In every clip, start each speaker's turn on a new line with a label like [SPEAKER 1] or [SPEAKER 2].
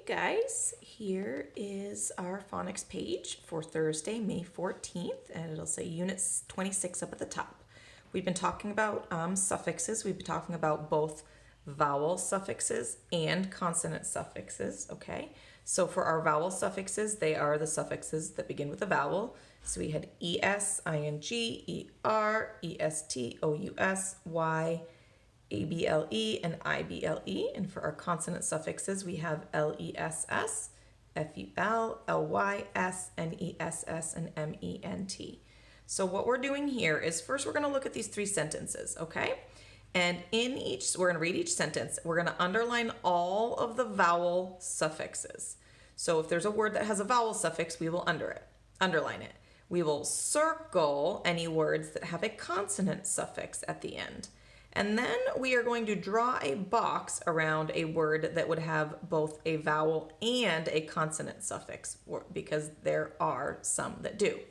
[SPEAKER 1] Guys, here is our phonics page for Thursday, May 14th, and it'll say Unit 26 up at the top. We've been talking about suffixes. We've been talking about both vowel suffixes and consonant suffixes, okay? So for our vowel suffixes, they are the suffixes that begin with a vowel. So we had es, ing, er, est, ous, y, able, and ible. And for our consonant suffixes, we have less, ful, lys, ness, and ment. So what we're doing here is first we're going to look at these three sentences, okay? And in each, we're going to read each sentence. We're going to underline all of the vowel suffixes. So if there's a word that has a vowel suffix, we will underline it. We will circle any words that have a consonant suffix at the end. And then we are going to draw a box around a word that would have both a vowel and a consonant suffix, because there are some that do.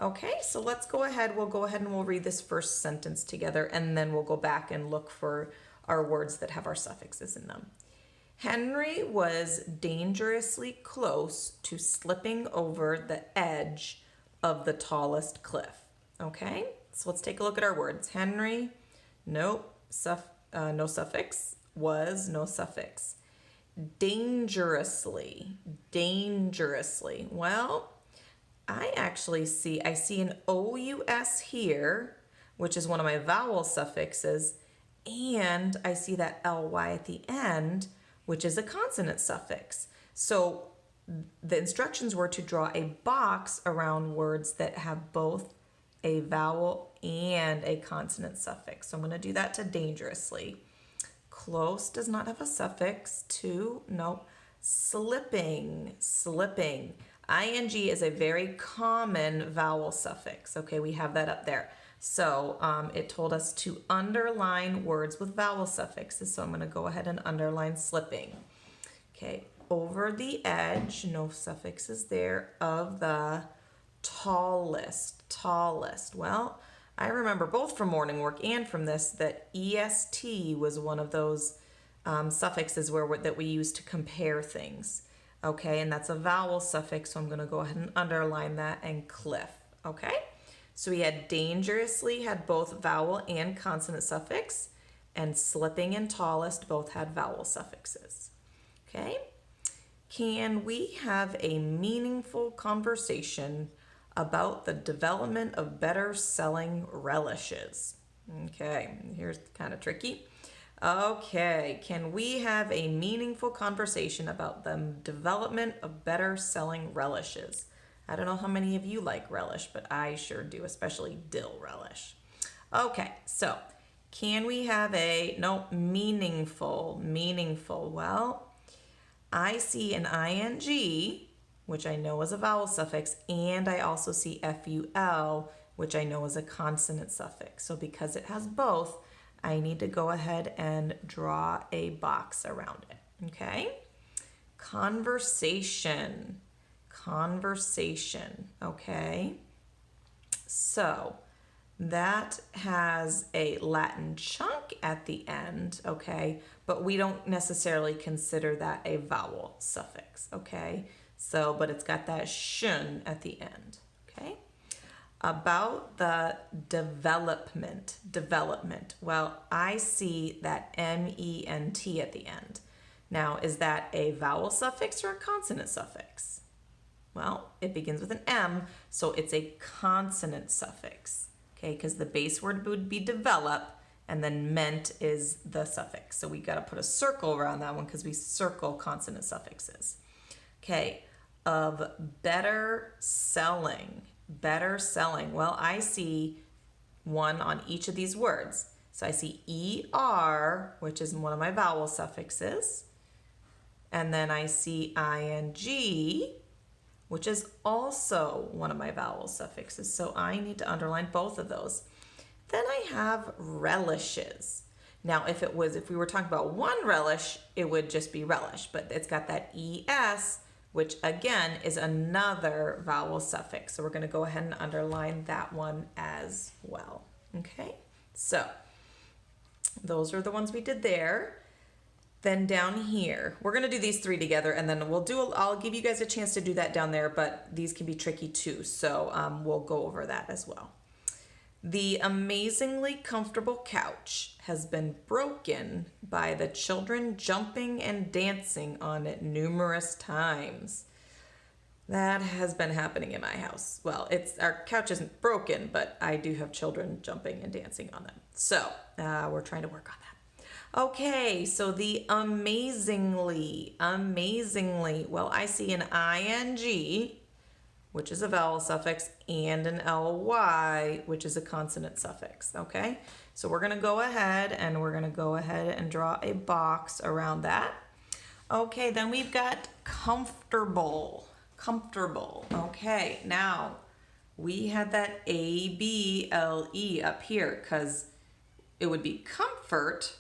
[SPEAKER 1] Okay, so let's go ahead. We'll go ahead and we'll read this first sentence together, and then we'll go back and look for our words that have our suffixes in them. Henry was dangerously close to slipping over the edge of the tallest cliff. Okay, so let's take a look at our words. Henry, nope, no suffix. Was, no suffix. Dangerously. Well, I see an OUS here, which is one of my vowel suffixes, and I see that LY at the end, which is a consonant suffix. So the instructions were to draw a box around words that have both a vowel and a consonant suffix. So I'm going to do that to dangerously. Close does not have a suffix. Slipping. ING is a very common vowel suffix. Okay, we have that up there. So it told us to underline words with vowel suffixes. So I'm going to go ahead and underline slipping. Okay, over the edge, no suffixes there, of the tallest. Well, I remember both from morning work and from this that EST was one of those suffixes that we use to compare things. Okay, and that's a vowel suffix, so I'm going to go ahead and underline that, and cliff. Okay, so we had dangerously had both vowel and consonant suffix, and slipping and tallest both had vowel suffixes. Okay, can we have a meaningful conversation about the development of better selling relishes? Okay, here's kind of tricky. Okay, can we have a meaningful conversation about the development of better selling relishes? I don't know how many of you like relish, but I sure do, especially dill relish. Okay, so can we have meaningful? Well, I see an ing, which I know is a vowel suffix, and I also see ful, which I know is a consonant suffix. So because it has both, I need to go ahead and draw a box around it, okay? Conversation, okay? So that has a Latin chunk at the end, okay? But we don't necessarily consider that a vowel suffix, okay? So, but it's got that shun at the end, okay? About the development. Well, I see that ment at the end. Now, is that a vowel suffix or a consonant suffix? Well, it begins with an M, so it's a consonant suffix, okay? Because the base word would be develop, and then ment is the suffix. So we got to put a circle around that one because we circle consonant suffixes. Okay, of better selling. Well, I see one on each of these words. So I see ER, which is one of my vowel suffixes. And then I see ING, which is also one of my vowel suffixes. So I need to underline both of those. Then I have relishes. Now, if we were talking about one relish, it would just be relish, but it's got that ES, which again is another vowel suffix. So we're going to go ahead and underline that one as well. Okay, so those are the ones we did there. Then down here, we're gonna do these three together, and then I'll give you guys a chance to do that down there, but these can be tricky too, so we'll go over that as well. The amazingly comfortable couch has been broken by the children jumping and dancing on it numerous times. That has been happening in my house. Well, our couch isn't broken, but I do have children jumping and dancing on them. So we're trying to work on that. Okay, so the amazingly, well, I see an ing, which is a vowel suffix, and an ly, which is a consonant suffix, okay? So we're gonna go ahead and draw a box around that. Okay, then we've got comfortable, okay. Now, we had that A-B-L-E up here because it would be comfort,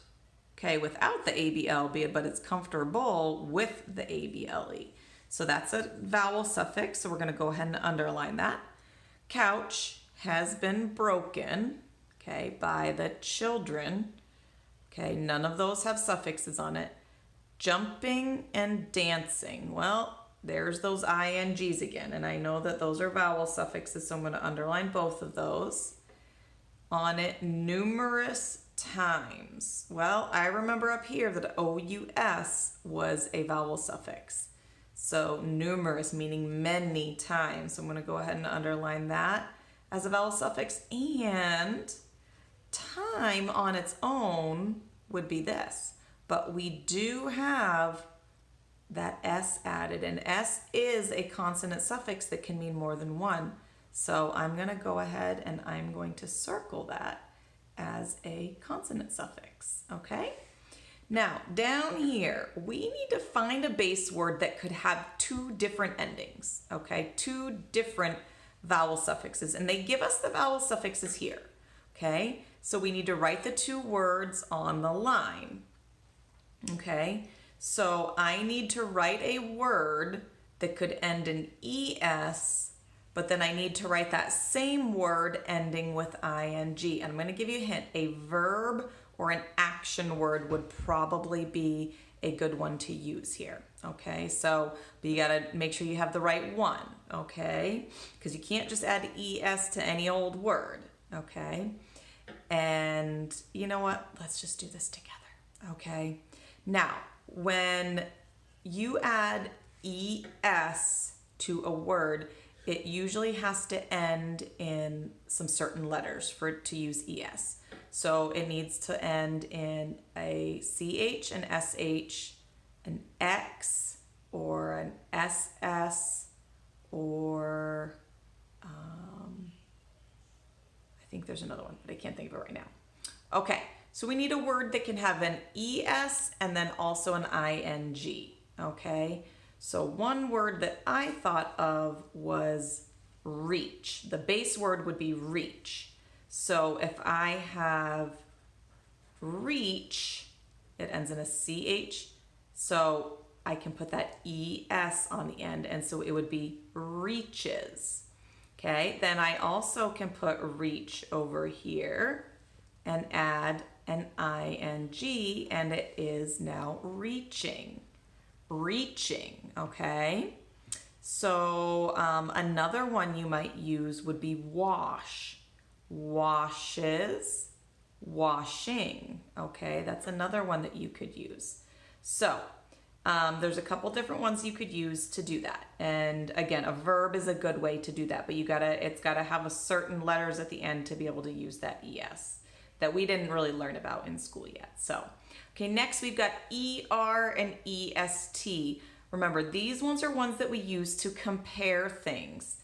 [SPEAKER 1] okay, without the A-B-L, but it's comfortable with the A-B-L-E. So that's a vowel suffix, so we're gonna go ahead and underline that. Couch has been broken, okay, by the children. Okay, none of those have suffixes on it. Jumping and dancing. Well, there's those INGs again, and I know that those are vowel suffixes, so I'm gonna underline both of those. On it numerous times. Well, I remember up here that OUS was a vowel suffix. So numerous, meaning many times. So I'm going to go ahead and underline that as a vowel suffix. And time on its own would be this. But we do have that S added. And S is a consonant suffix that can mean more than one. So I'm going to go ahead and I'm going to circle that as a consonant suffix. Okay? Now, down here, we need to find a base word that could have two different endings, okay? Two different vowel suffixes, and they give us the vowel suffixes here, okay? So we need to write the two words on the line, okay? So I need to write a word that could end in ES, but then I need to write that same word ending with ING. And I'm going to give you a hint. A verb or an action word would probably be a good one to use here, okay? So, but you gotta make sure you have the right one, okay? Because you can't just add ES to any old word, okay? And you know what? Let's just do this together, okay? Now, when you add ES to a word, it usually has to end in some certain letters for it to use ES. So it needs to end in a CH, an SH, an X, or an SS, or I think there's another one, but I can't think of it right now. Okay, so we need a word that can have an ES and then also an ING, okay? So one word that I thought of was reach. The base word would be reach. So if I have reach, it ends in a CH, so I can put that ES on the end, and so it would be reaches. Okay, then I also can put reach over here and add an ING, and it is now reaching. Reaching, okay? So another one you might use would be wash. Washes, washing, okay? That's another one that you could use. So there's a couple different ones you could use to do that. And again, a verb is a good way to do that, but it's gotta have a certain letters at the end to be able to use that ES that we didn't really learn about in school yet. So, okay, next we've got ER and EST. Remember, these ones are ones that we use to compare things.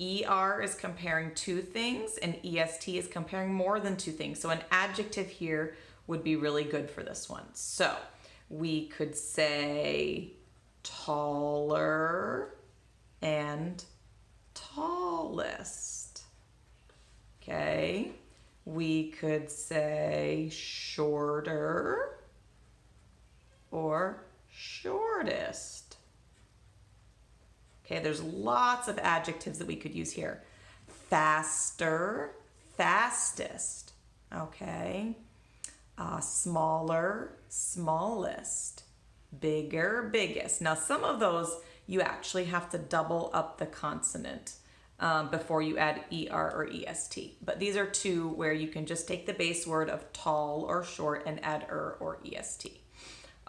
[SPEAKER 1] ER is comparing two things and EST is comparing more than two things. So an adjective here would be really good for this one. So we could say taller and tallest. Okay. We could say shorter or shortest. Okay, there's lots of adjectives that we could use here. Faster, fastest. Okay. Smaller, smallest. Bigger, biggest. Now, some of those you actually have to double up the consonant before you add ER or EST. But these are two where you can just take the base word of tall or short and add or EST.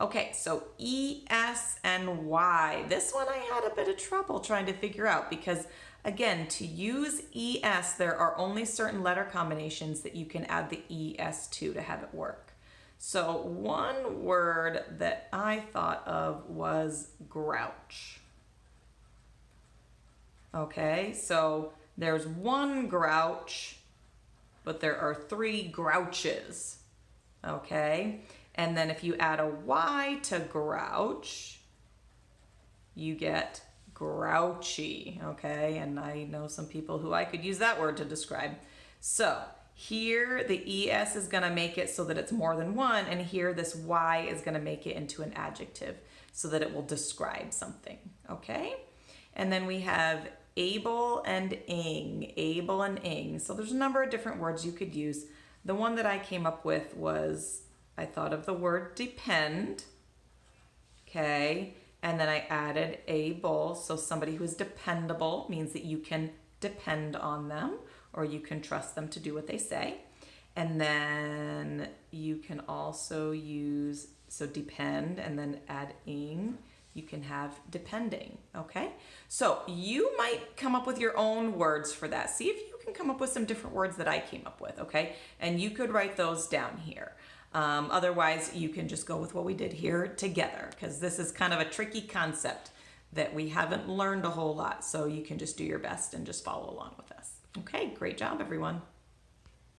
[SPEAKER 1] Okay, so ES and Y. This one I had a bit of trouble trying to figure out because, again, to use ES, there are only certain letter combinations that you can add the ES to have it work. So one word that I thought of was grouch. Okay, so there's one grouch, but there are three grouches. Okay, and then if you add a Y to grouch, you get grouchy. Okay, and I know some people who I could use that word to describe. So here the ES is going to make it so that it's more than one, and here this Y is going to make it into an adjective so that it will describe something. Okay, and then we have able and ing, able and ing. So there's a number of different words you could use. The one that I came up with was, I thought of the word depend, okay, and then I added able, so somebody who is dependable means that you can depend on them or you can trust them to do what they say. And then you can also use, so depend and then add ing, you can have depending, okay? So you might come up with your own words for that. See if you can come up with some different words that I came up with, okay? And you could write those down here. Otherwise, you can just go with what we did here together because this is kind of a tricky concept that we haven't learned a whole lot. So you can just do your best and just follow along with us. Okay, great job, everyone.